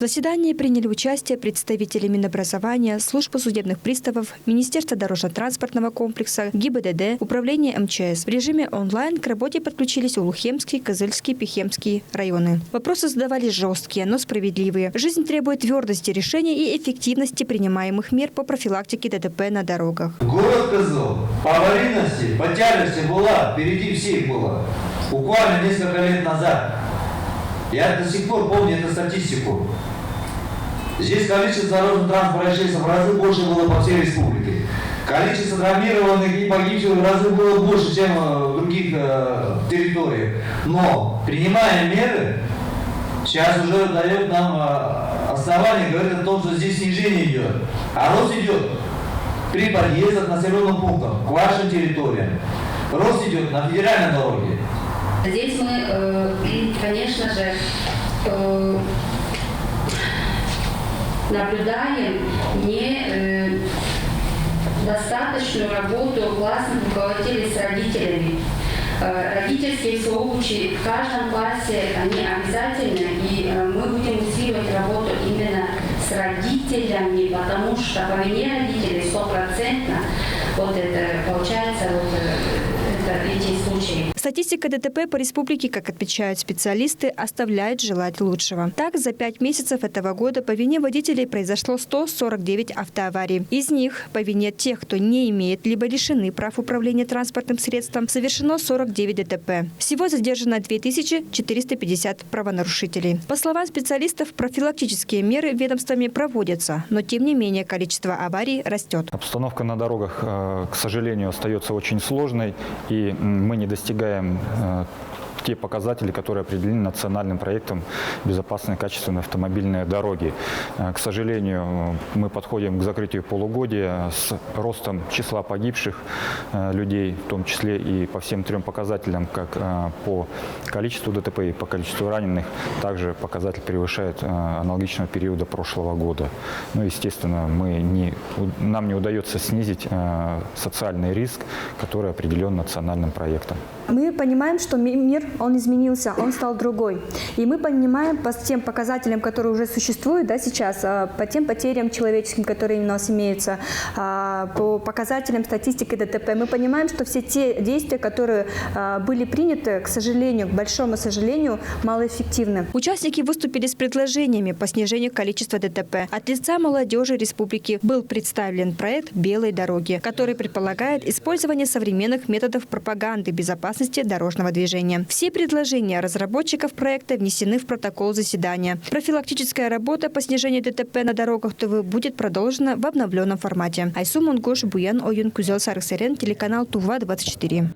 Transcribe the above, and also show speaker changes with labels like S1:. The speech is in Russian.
S1: В заседании приняли участие представители Минобразования, службы судебных приставов, Министерства дорожно-транспортного комплекса, ГИБДД, Управления МЧС. В режиме онлайн к работе подключились Улухемский, Кызыльский, Пехемский районы. Вопросы задавались жесткие, но справедливые. Жизнь требует твердости решения и эффективности принимаемых мер по профилактике ДТП на дорогах.
S2: Город Кызыл по аварийности, по тяжести была, впереди всех была. Буквально несколько лет назад. Я до сих пор помню эту статистику. Здесь количество дорожно-транспортных происшествий в разы больше было по всей республике. Количество травмированных и погибших в разы было больше, чем в других территориях. Но принимая меры, сейчас уже дает нам основание, говорит о том, что здесь снижение идет. А рост идет при подъездах к населенным пунктам, к вашим территориям. Рост идет на федеральной дороге.
S3: Здесь мы, конечно же, наблюдаем недостаточную работу классных руководителей с родителями. Родительские случаи в каждом классе, они обязательны, и мы будем усиливать работу именно с родителями, потому что по вине родителей 100% вот это получается эти случаи.
S1: Статистика ДТП по республике, как отмечают специалисты, оставляет желать лучшего. Так, за 5 месяцев этого года по вине водителей произошло 149 автоаварий. Из них по вине тех, кто не имеет либо лишены прав управления транспортным средством, совершено 49 ДТП. Всего задержано 2450 правонарушителей. По словам специалистов, профилактические меры ведомствами проводятся, но тем не менее количество аварий растет.
S4: Обстановка на дорогах, к сожалению, остается очень сложной, и мы не достигаем те показатели, которые определены национальным проектом «Безопасные качественные автомобильные дороги». К сожалению, мы подходим к закрытию полугодия с ростом числа погибших людей, в том числе и по всем трем показателям, как по количеству ДТП и по количеству раненых. Также показатель превышает аналогичного периода прошлого года. Ну, естественно, нам не удается снизить социальный риск, который определен национальным проектом.
S5: Мы понимаем, что мир, он изменился, он стал другой. И мы понимаем по тем показателям, которые уже существуют сейчас, по тем потерям человеческим, которые у нас имеются, по показателям статистики ДТП, мы понимаем, что все те действия, которые были приняты, к сожалению, к большому сожалению, малоэффективны.
S1: Участники выступили с предложениями по снижению количества ДТП. От лица молодежи республики был представлен проект «Белой дороги», который предполагает использование современных методов пропаганды безопасности дорожного движения. Все предложения разработчиков проекта внесены в протокол заседания. Профилактическая работа по снижению ДТП на дорогах ТВ будет продолжена в обновленном формате. Айсу Мунгуш, Буян Оюн, Кузел Сарыксерен, телеканал Тува 24.